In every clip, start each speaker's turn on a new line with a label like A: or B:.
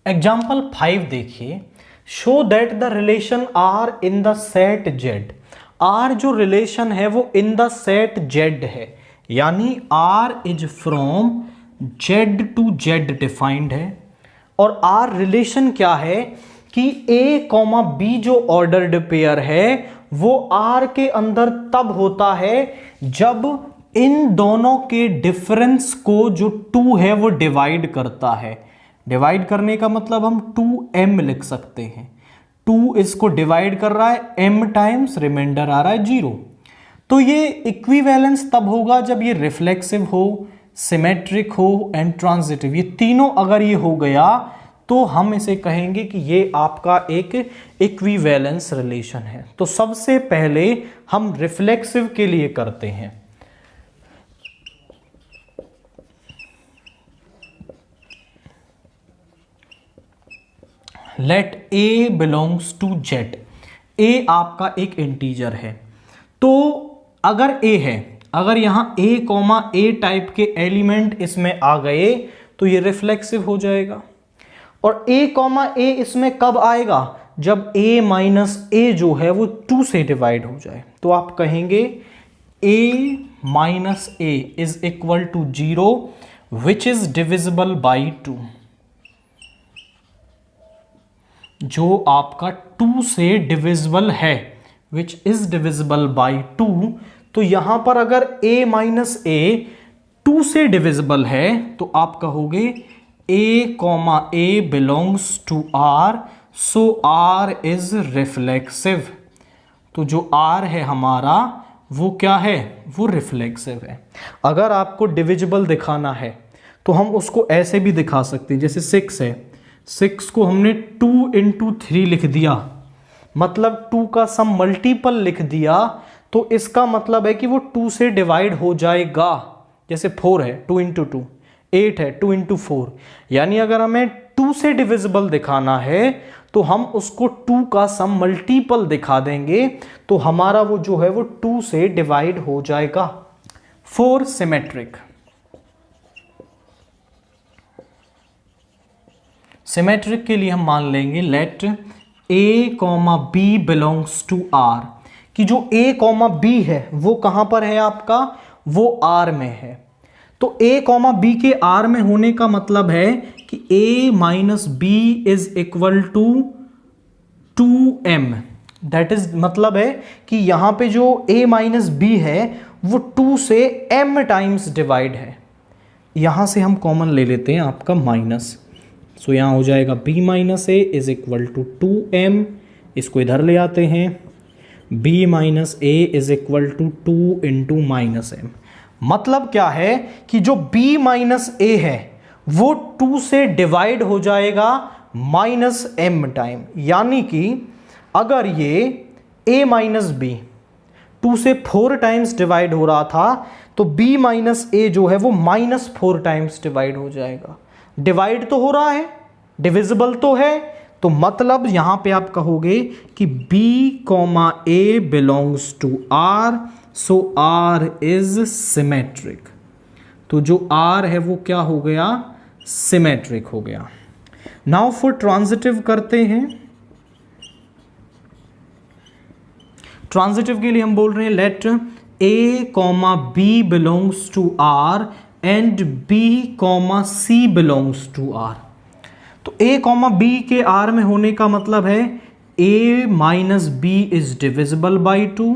A: Example 5 देखिए, show that the relation R in the set Z. R जो relation है वो इन द सेट जेड है, यानी R is from Z to Z defined है। और आर रिलेशन क्या है कि ए कॉमा बी जो ऑर्डर्ड पेयर है वो आर के अंदर तब होता है जब इन दोनों के डिफरेंस को जो 2 है वो डिवाइड करता है। डिवाइड करने का मतलब हम 2m लिख सकते हैं। 2 इसको डिवाइड कर रहा है m टाइम्स, रिमाइंडर आ रहा है 0। तो ये इक्विवेलेंस तब होगा जब ये रिफ्लेक्सिव हो, सिमेट्रिक हो एंड ट्रांजिटिव। ये तीनों अगर ये हो गया तो हम इसे कहेंगे कि ये आपका एक इक्विवेलेंस रिलेशन है। तो सबसे पहले हम रिफ्लेक्सिव के लिए करते हैं। Let a belongs to z। a आपका एक इंटीजर है, तो अगर a है, अगर यहां a कॉमा a टाइप के एलिमेंट इसमें आ गए तो ये रिफ्लेक्सिव हो जाएगा। और a कॉमा a इसमें कब आएगा? जब a माइनस a जो है वो 2 से डिवाइड हो जाए। तो आप कहेंगे a minus a is equal to 0 which is divisible by 2। जो आपका 2 से डिविजिबल है, विच इज डिविजिबल बाई 2। तो यहां पर अगर a माइनस a 2 से डिविजिबल है तो आप कहोगे a comma a belongs to r, so r is reflexive. तो जो r है हमारा वो क्या है? वो रिफ्लेक्सिव है। अगर आपको डिविजिबल दिखाना है तो हम उसको ऐसे भी दिखा सकते हैं, जैसे 6 है, 6 को हमने 2 इंटू 3 लिख दिया, मतलब 2 का सम मल्टीपल लिख दिया, तो इसका मतलब है कि वो 2 से डिवाइड हो जाएगा। जैसे 4 है, 2 इंटू 2, 8 है, 2 इंटू 4। यानी अगर हमें 2 से डिविजिबल दिखाना है तो हम उसको 2 का सम मल्टीपल दिखा देंगे, तो हमारा वो जो है वो 2 से डिवाइड हो जाएगा। 4 सिमेट्रिक। सिमेट्रिक के लिए हम मान लेंगे let a comma b belongs to r, कि जो a कॉमा बी है वो कहां पर है आपका? वो r में है। तो a कॉमा बी के r में होने का मतलब है कि a minus b is equal to 2m। That is मतलब है कि यहां पे जो a माइनस बी है वो 2 से m टाइम्स डिवाइड है। यहां से हम कॉमन ले लेते हैं आपका माइनस, सो यहां हो जाएगा b minus a is equal to 2m। इसको इधर ले आते हैं, b minus a is equal to 2 into minus m। मतलब क्या है कि जो b माइनस a है वो 2 से डिवाइड हो जाएगा माइनस m टाइम। यानी कि अगर ये a माइनस बी 2 से 4 टाइम्स डिवाइड हो रहा था तो b माइनस a जो है वो माइनस 4 टाइम्स डिवाइड हो जाएगा। डिवाइड तो हो रहा है, डिविजिबल तो है, तो मतलब यहां पे आप कहोगे कि b comma a belongs to r, so r is symmetric. तो जो r है वो क्या हो गया? सिमेट्रिक हो गया। नाउ फॉर ट्रांजिटिव करते हैं। ट्रांजिटिव के लिए हम बोल रहे हैं let a comma b belongs to r and b comma c belongs to r। तो a कॉमा b के r में होने का मतलब है a minus b is divisible by 2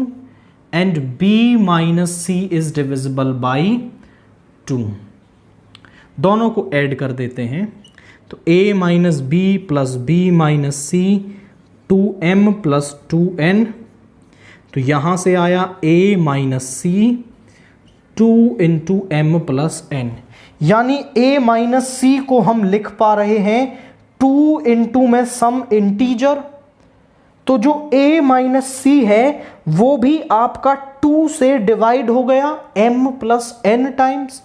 A: and b minus c is divisible by 2। दोनों को add कर देते हैं, तो a minus b plus b minus c 2m plus 2n। तो यहां से आया a minus c 2 into M plus n. यानी a माइनस सी को हम लिख पा रहे हैं 2 इंटू में सम इंटीजर। तो जो a माइनस सी है वो भी आपका 2 से डिवाइड हो गया m प्लस n टाइम्स।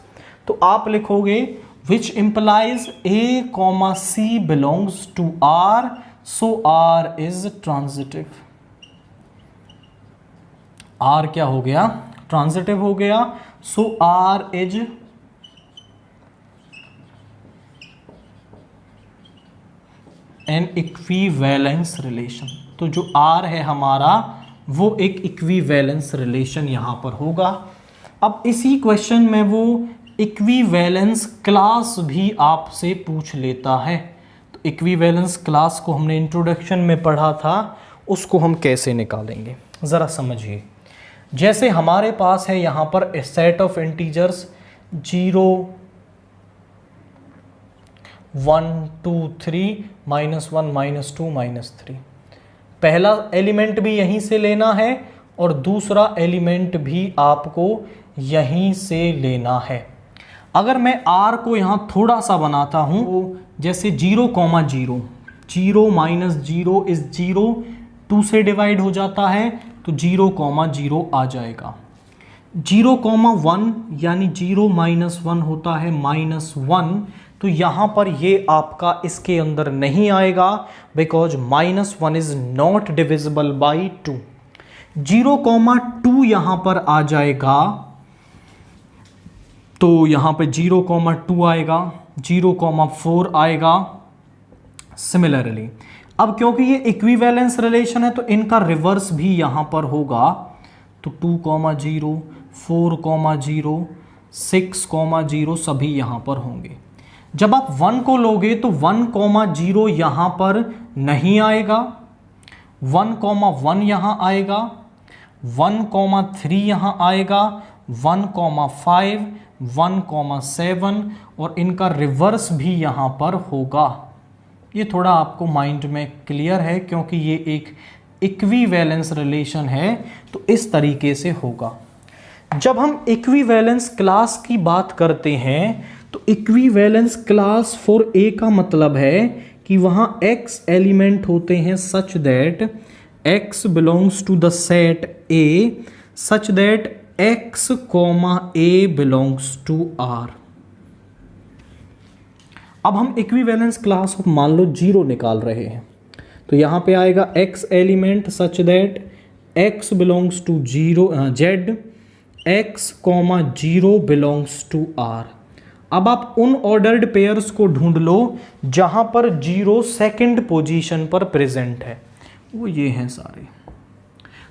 A: तो आप लिखोगे which implies a comma c belongs to r, so r is transitive. r क्या हो गया? ट्रांजिटिव हो गया, so r an equivalence relation. तो जो R है हमारा वो एक इक्विवेलेंस रिलेशन यहाँ पर होगा। अब इसी क्वेश्चन में वो इक्विवेलेंस क्लास भी आपसे पूछ लेता है। तो इक्विवेलेंस क्लास को हमने इंट्रोडक्शन में पढ़ा था, उसको हम कैसे निकालेंगे ज़रा समझिए। जैसे हमारे पास है यहाँ पर ए सेट ऑफ इंटीजर्स 0 1 2 3 -1 -2 -3। पहला एलिमेंट भी यहीं से लेना है और दूसरा एलिमेंट भी आपको यहीं से लेना है। अगर मैं R को यहाँ थोड़ा सा बनाता हूँ, जैसे 0, 0 0 माइनस 0 इज 0, 2 से डिवाइड हो जाता है तो 0, 0 आ जाएगा। 0, 1 यानी 0 -1 होता है -1, तो यहाँ पर ये आपका इसके अंदर नहीं आएगा because -1 is not divisible by 2। 0, 2 यहाँ पर आ जाएगा, तो यहाँ पे 0, 2 आएगा, 0, 4 आएगा। सिमिलरली अब क्योंकि ये इक्विवेलेंस रिलेशन है तो इनका रिवर्स भी यहाँ पर होगा, तो 2, 0 4, 0 6, 0 सभी यहाँ पर होंगे। जब आप 1 को लोगे तो 1, 0 यहाँ पर नहीं आएगा, 1, 1 यहाँ आएगा, 1, 3 यहाँ आएगा, 1, 5, 1, 7 और इनका रिवर्स भी यहाँ पर होगा। ये थोड़ा आपको माइंड में क्लियर है क्योंकि ये एक इक्विवेलेंस रिलेशन है, तो इस तरीके से होगा। जब हम इक्विवेलेंस क्लास की बात करते हैं तो इक्विवेलेंस क्लास फॉर ए का मतलब है कि वहाँ x एलिमेंट होते हैं such that x belongs to the set A such that x, A belongs to R। अब हम इक्विवेलेंस क्लास ऑफ मान लो 0 निकाल रहे हैं, तो यहाँ पे आएगा x element such that x belongs to 0 z, x, 0 belongs to R। अब आप उन ऑर्डर्ड पेयर्स को ढूंढ लो जहां पर 0 सेकंड पोजीशन पर प्रेजेंट है, वो ये हैं सारे।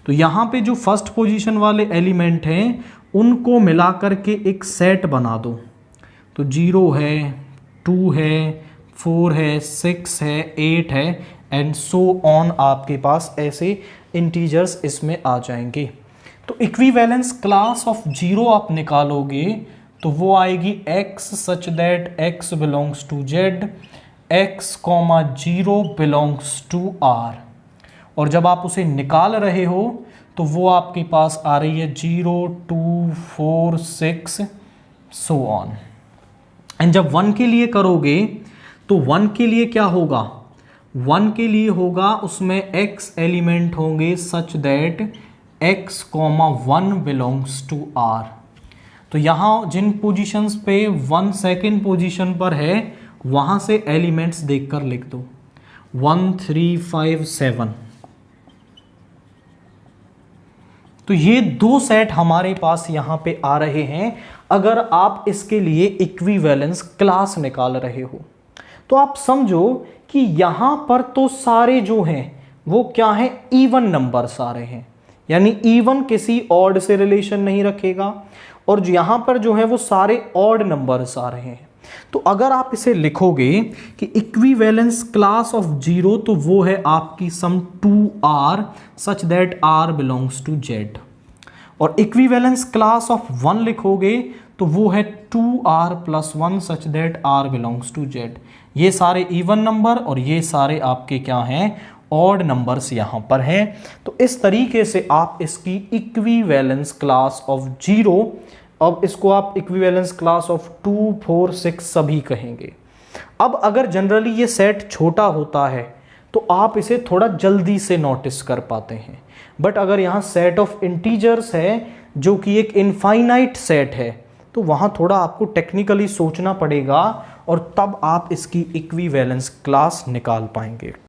A: तो यहां पे जो फर्स्ट पोजीशन वाले एलिमेंट हैं उनको मिला करके एक सेट बना दो। तो 0 है, 2 है, 4 है, 6 है, 8 है एंड सो ऑन, आपके पास ऐसे इंटीजर्स इसमें आ जाएंगे। तो इक्विवेलेंस क्लास ऑफ 0 आप निकालोगे तो वो आएगी x such that x belongs to z, x, 0 belongs to R। और जब आप उसे निकाल रहे हो तो वो आपके पास आ रही है 0, 2, 4, 6 सो ऑन। एंड जब 1 के लिए करोगे तो 1 के लिए क्या होगा, 1 के लिए होगा उसमें x एलिमेंट होंगे such that x, 1 belongs to R। तो यहाँ जिन पोजीशंस पे 1 सेकेंड पोजीशन पर है वहाँ से एलिमेंट्स देखकर लिख दो 1, 3, 5, 7। तो ये 2 सेट हमारे पास यहाँ पे आ रहे हैं अगर आप इसके लिए इक्विवेलेंस क्लास निकाल रहे हो। तो आप समझो कि यहाँ पर तो सारे जो हैं वो क्या हैं, इवन नंबर सारे हैं, यानी इवन किसी ऑड से रिलेशन नहीं रखेगा, और यहाँ पर जो है वो सारे ऑड नंबर्स आ रहे हैं। तो अगर आप इसे लिखोगे कि इक्विवेलेंस क्लास ऑफ 0 तो वो है आपकी सम 2R such that R belongs to Z, और इक्विवेलेंस क्लास ऑफ 1 लिखोगे तो वो है 2R + 1 such that R belongs to Z। ये सारे इवन नंबर और ये सारे आपके क्या हैं, ऑड नंबर्स यहाँ पर हैं। तो इस तरीके से आप इसकी इक्विवेलेंस क्लास ऑफ 0, अब इसको आप इक्विवेलेंस क्लास ऑफ 2, 4, 6 सभी कहेंगे। अब अगर जनरली ये सेट छोटा होता है तो आप इसे थोड़ा जल्दी से नोटिस कर पाते हैं, बट अगर यहाँ सेट ऑफ इंटीजर्स है जो कि एक इनफाइनाइट सेट है तो वहाँ थोड़ा आपको टेक्निकली सोचना पड़ेगा और तब आप इसकी इक्विवेलेंस क्लास निकाल पाएंगे।